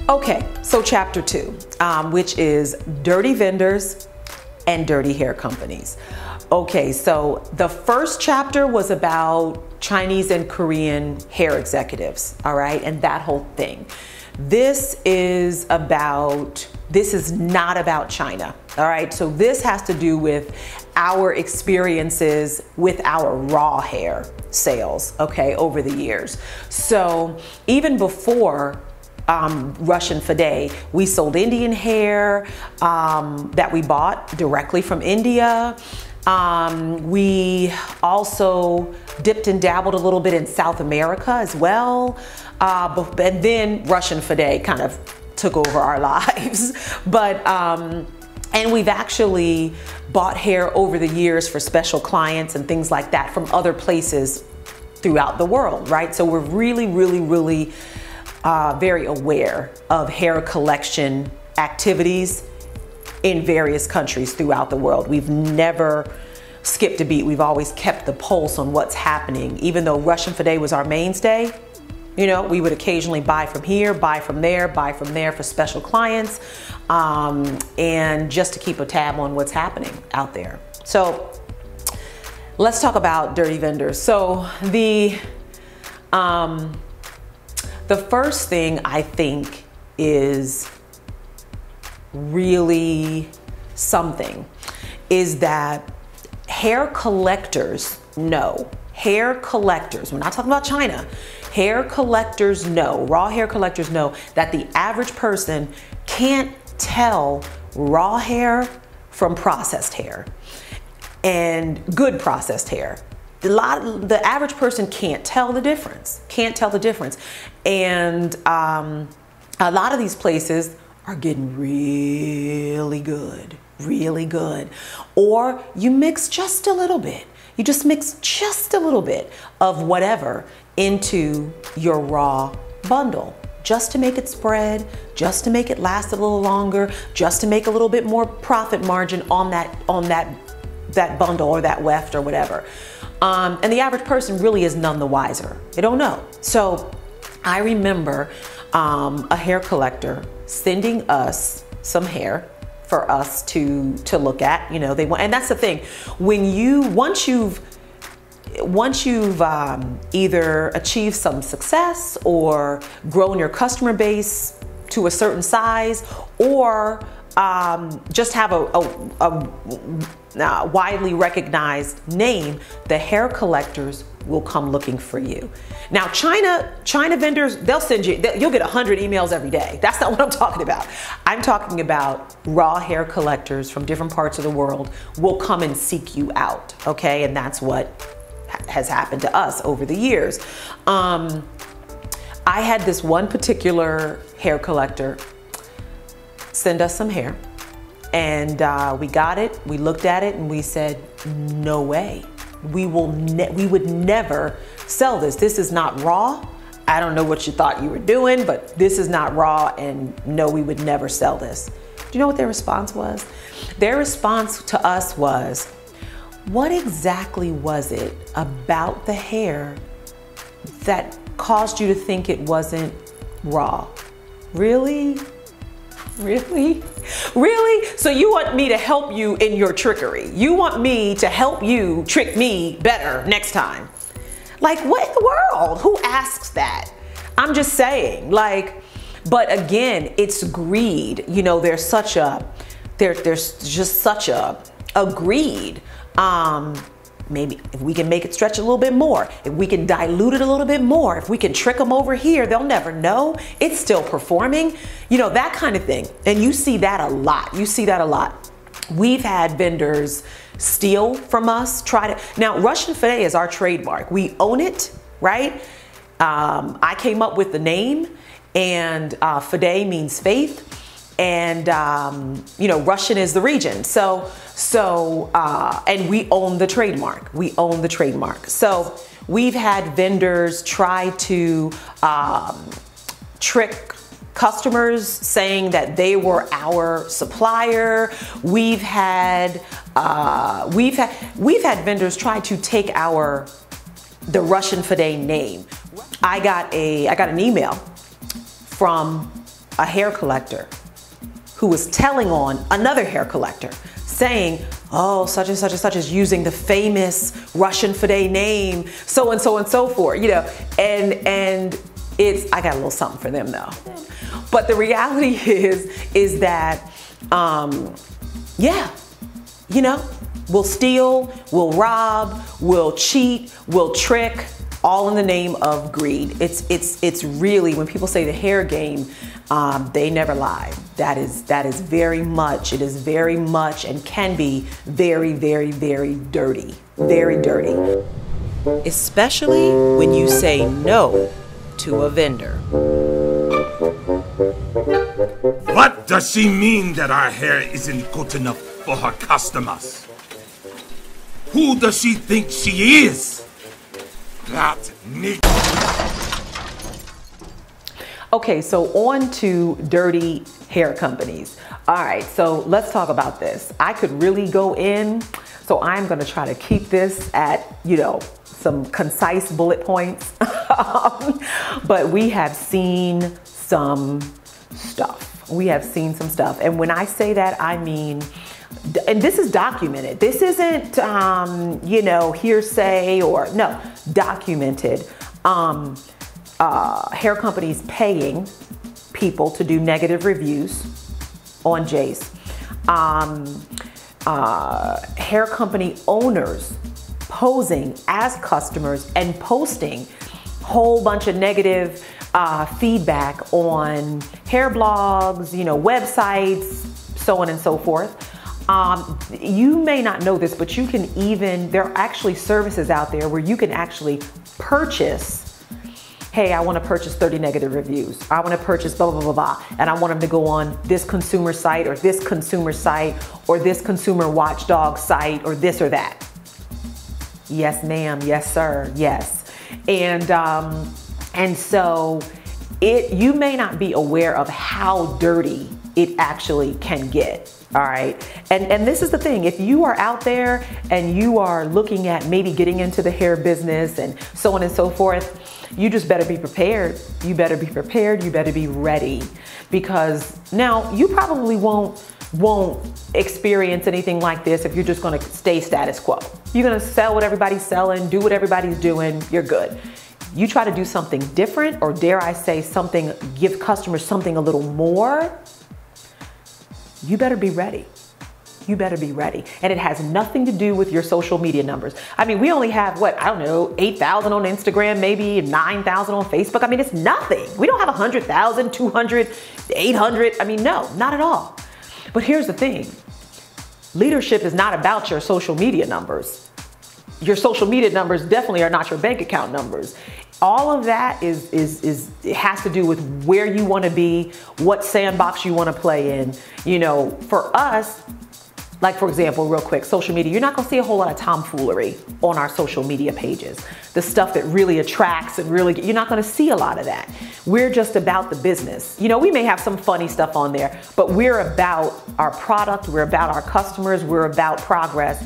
Okay, so chapter 2, which is dirty vendors and dirty hair companies. Okay, so the first chapter was about Chinese and Korean hair executives, all right, and that whole thing. This is not about China, all right? So this has to do with our experiences with our raw hair sales, okay, over the years. So even before Russian Fade, we sold Indian hair that we bought directly from India. We also dipped and dabbled a little bit in South America as well. And then Russian Fade kind of took over our lives. But, and we've actually bought hair over the years for special clients and things like that from other places throughout the world, right? So we're really, really, really very aware of hair collection activities in various countries throughout the world. We've never skipped a beat. We've always kept the pulse on what's happening. Even though Russian Fade was our mainstay, you know, we would occasionally buy from here, buy from there for special clients, and just to keep a tab on what's happening out there. So let's talk about dirty vendors. So the first thing I think is really something is that hair collectors know, hair collectors, we're not talking about China, hair collectors know, raw hair collectors know that the average person can't tell raw hair from processed hair and good processed hair. The average person can't tell the difference, And a lot of these places are getting really good. Or you mix just a little bit. You just mix just a little bit of whatever into your raw bundle, just to make it spread, just to make it last a little longer, just to make a little bit more profit margin on that bundle or that weft or whatever. And the average person really is none the wiser. They don't know. So I remember a hair collector sending us some hair for us to look at. You know, they want, and that's the thing. When once you've either achieved some success or grown your customer base to a certain size, or just have a widely recognized name, the hair collectors will come looking for you. Now, China vendors, they'll send you, you'll get 100 emails every day. That's not what I'm talking about. I'm talking about raw hair collectors from different parts of the world will come and seek you out, okay? And that's what has happened to us over the years. I had this one particular hair collector send us some hair, and we got it, we looked at it, and we said, no way. We would never sell this. This is not raw. I don't know what you thought you were doing, but this is not raw, and no, we would never sell this. Do you know what their response was? Their response to us was, what exactly was it about the hair that caused you to think it wasn't raw? Really? Really? Really? So you want me to help you in your trickery? You want me to help you trick me better next time? Like, what in the world? Who asks that? I'm just saying, like, but again, it's greed. You know, there's just such a greed. Maybe if we can make it stretch a little bit more, if we can dilute it a little bit more, if we can trick them over here, they'll never know. It's still performing, you know, that kind of thing. And you see that a lot. You see that a lot. We've had vendors steal from us, now Russian Fade is our trademark. We own it, right? I came up with the name, and Fade means faith. And, you know, Russian is the region. And we own the trademark. So we've had vendors try to trick customers saying that they were our supplier. We've had vendors try to take the Russian Fade name. I got an email from a hair collector who was telling on another hair collector, saying, oh, such and such and such is using the famous Russian Fade name, so and so and so forth, you know, and it's, I got a little something for them though. But the reality is that, yeah, you know, we'll steal, we'll rob, we'll cheat, we'll trick, all in the name of greed. It's really, when people say the hair game, they never lie. That is very much, it is very much and can be very, very, very dirty. Very dirty. Especially when you say no to a vendor. What does she mean that our hair isn't good enough for her customers? Who does she think she is? That nigga. Okay, so on to dirty hair companies. All right, so let's talk about this. I could really go in, so I'm gonna try to keep this at, you know, some concise bullet points. But we have seen some stuff. We have seen some stuff. And when I say that, I mean, and this is documented. This isn't, you know, hearsay or, no, documented. Hair companies paying people to do negative reviews on Jace. Hair company owners posing as customers and posting whole bunch of negative feedback on hair blogs, you know, websites, so on and so forth. You may not know this, but you can even, there are actually services out there where you can actually purchase, hey, I want to purchase 30 negative reviews. I want to purchase blah, blah, blah, blah. And I want them to go on this consumer site or this consumer site or this consumer watchdog site or this or that. Yes, ma'am. Yes, sir. Yes. And so you may not be aware of how dirty it actually can get. All right. And this is the thing. If you are out there and you are looking at maybe getting into the hair business and so on and so forth, you just better be prepared. You better be prepared. You better be ready, because now you probably won't experience anything like this if you're just going to stay status quo. You're going to sell what everybody's selling, do what everybody's doing. You're good. You try to do something different, or dare I say something, give customers something a little more, you better be ready. You better be ready. And it has nothing to do with your social media numbers. I mean, we only have, what, I don't know, 8,000 on Instagram, maybe 9,000 on Facebook. I mean, it's nothing. We don't have 100,000, 200, 800. I mean, no, not at all. But here's the thing. Leadership is not about your social media numbers. Your social media numbers definitely are not your bank account numbers. All of that it has to do with where you want to be, what sandbox you want to play in. You know, for us, like, for example, real quick, social media, you're not going to see a whole lot of tomfoolery on our social media pages. The stuff that really attracts and really, you're not going to see a lot of that. We're just about the business. You know, we may have some funny stuff on there, but we're about our product. We're about our customers. We're about progress.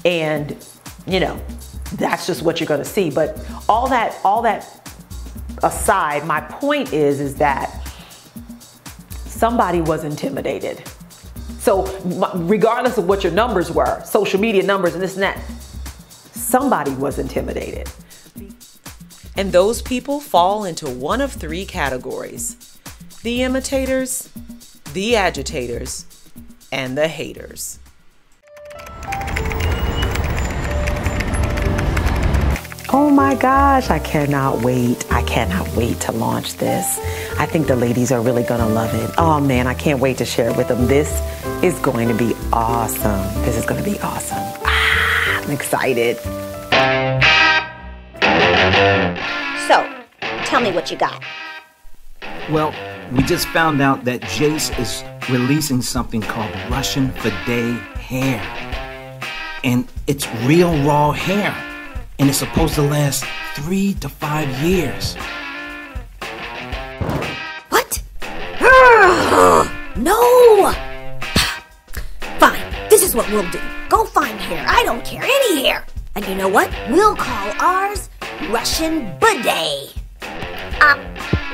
And, you know, that's just what you're going to see. But all that aside, my point is that somebody was intimidated. So regardless of what your numbers were, social media numbers and this and that, somebody was intimidated. And those people fall into one of three categories: the imitators, the agitators, and the haters. Oh my gosh, I cannot wait. I cannot wait to launch this. I think the ladies are really gonna love it. Oh man, I can't wait to share it with them. This is going to be awesome. This is gonna be awesome. I'm excited. So, tell me what you got. Well, we just found out that Jace is releasing something called Russian Fade hair. And it's real raw hair. And it's supposed to last 3 to 5 years. What? No! Fine, this is what we'll do. Go find hair. I don't care, any hair. And you know what? We'll call ours Russian Bidet.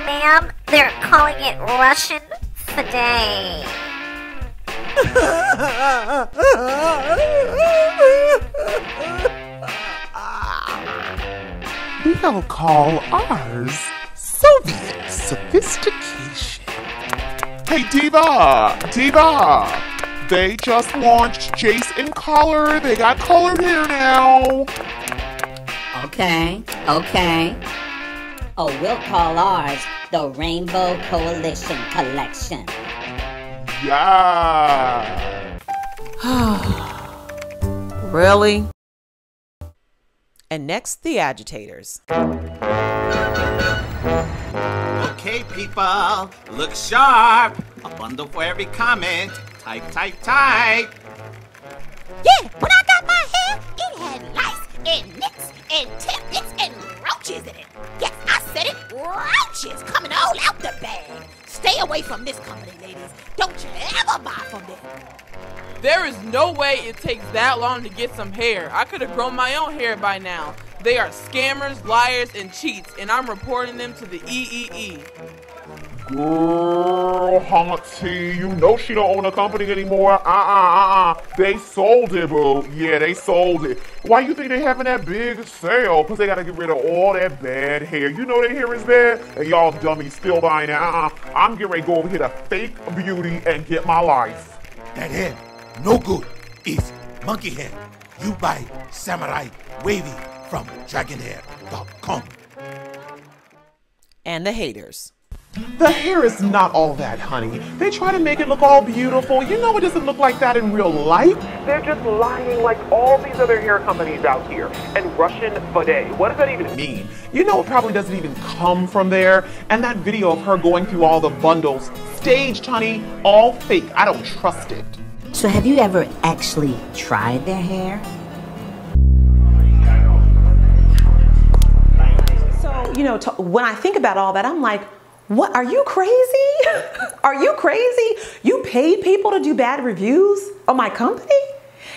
Ma'am, they're calling it Russian for day. We'll call ours Soviet sophistication. Hey, Diva! They just launched Jace in color. They got colored hair now. Okay. Oh, we'll call ours the Rainbow Coalition Collection. Yeah. Really? And next, the Agitators. Okay, people, look sharp. A bundle for every comment. Type. Yeah, when I got my hair, it had lice and nicks and tidbits and roaches in it. Yes, I said it, roaches coming all out the bag. Stay away from this company, ladies. Don't you ever buy from them. There is no way it takes that long to get some hair. I could have grown my own hair by now. They are scammers, liars, and cheats, and I'm reporting them to the EEE. Girl, Hunty, you know she don't own a company anymore. They sold it, boo. Yeah, they sold it. Why you think they having that big sale? Because they got to get rid of all that bad hair. You know their hair is bad? And y'all dummies still buying it. I'm getting ready to go over here to Fake Beauty and get my life. That hair, no good. It's monkey hair. You buy Samurai Wavy from dragonhair.com. And the haters. The hair is not all that, honey. They try to make it look all beautiful. You know it doesn't look like that in real life. They're just lying like all these other hair companies out here. And Russian bidet, what does that even mean? You know it probably doesn't even come from there. And that video of her going through all the bundles, staged, honey, all fake. I don't trust it. So have you ever actually tried their hair? So, when I think about all that, I'm like, what? Are you crazy? Are you crazy? You paid people to do bad reviews on my company?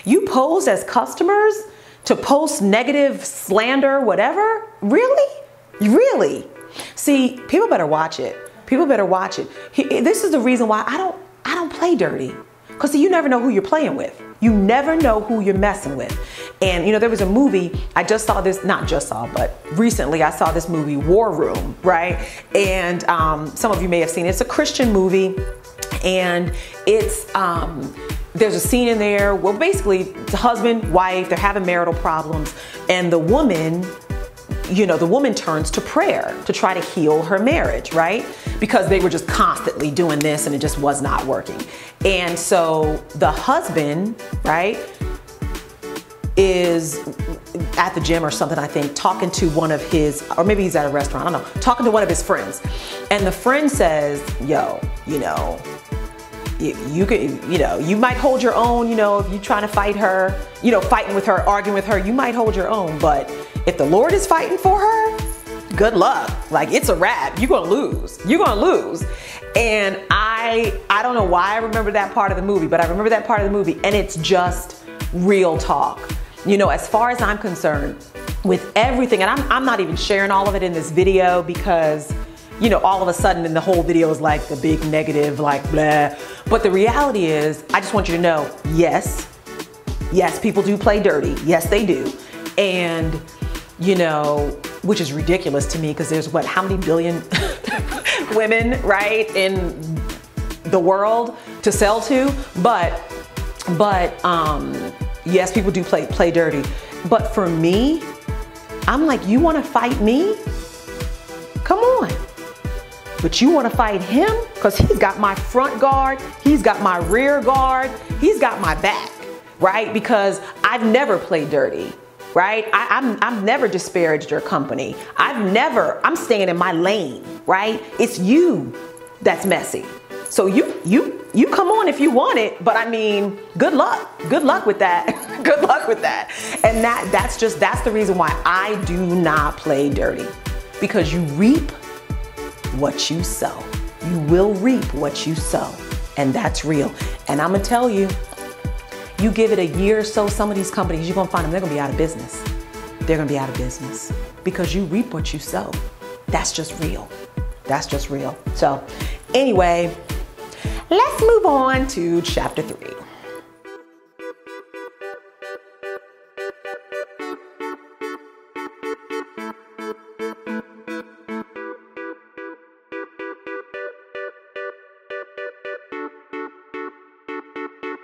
You posed as customers to post negative slander, whatever? Really? Really? See, people better watch it. People better watch it. This is the reason why I don't play dirty. Because you never know who you're playing with. You never know who you're messing with. And there was a movie, I just saw this, not just saw, but recently I saw this movie, War Room, right? And some of you may have seen it. It's a Christian movie. And it's, there's a scene in there where basically it's a husband, wife, they're having marital problems. And the woman, the woman turns to prayer to try to heal her marriage, right? Because they were just constantly doing this and it just was not working. And so the husband, right, is at the gym or something, I think, talking to one of his, or maybe he's at a restaurant, I don't know, talking to one of his friends. And the friend says, yo, you could, you might hold your own, if you're trying to fight her, fighting with her, arguing with her, you might hold your own. But if the Lord is fighting for her, good luck. Like, it's a wrap. You're gonna lose. You're gonna lose. And I don't know why I remember that part of the movie, but I remember that part of the movie, and it's just real talk. As far as I'm concerned, with everything, and I'm not even sharing all of it in this video because, all of a sudden in the whole video is like the big negative, like blah. But the reality is, I just want you to know, yes, people do play dirty. Yes, they do. And, which is ridiculous to me because there's how many billion women, right, in the world to sell to? But yes, people do play dirty. But for me, I'm like, you want to fight me? Come on. But you want to fight him? Because he's got my front guard, he's got my rear guard, he's got my back, right? Because I've never played dirty, right? I've never disparaged your company. I'm staying in my lane, right? It's you that's messy. So you come on if you want it, but I mean, good luck with that. Good luck with that. And that's the reason why I do not play dirty, because you reap what you sow. You will reap what you sow, and that's real. And I'm gonna tell you, you give it a year or so, some of these companies, you're gonna find them, they're gonna be out of business. They're gonna be out of business because you reap what you sow. That's just real. That's just real. So anyway, Let's move on to chapter 3.